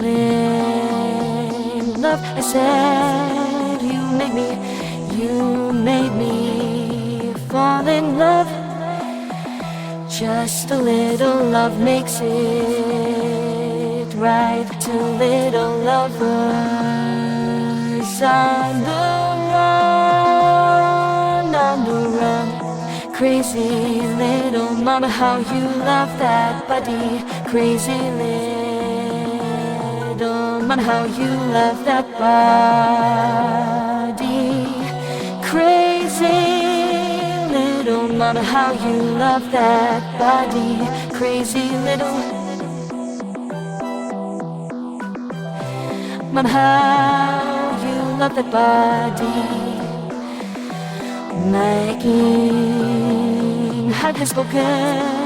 fall in love. I said you made me fall in love. Just a little love makes it right. Two little lovers on the run. Crazy little mama, how you love that body. Crazy little mama, how you love that body. Crazy little mama, how you love that body. Crazy little mama, how you love that body. My king has spoken.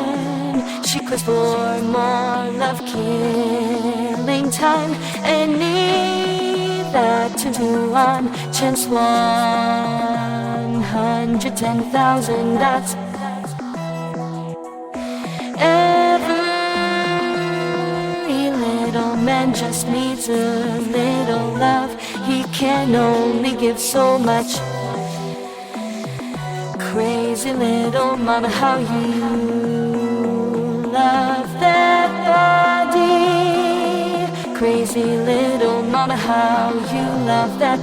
She cries for more love, killing time, and need that to do on chance 110,000. That's every little man just needs a little love. He can only give so much. Crazy little mama, how you love that body. Crazy little mama, how you love that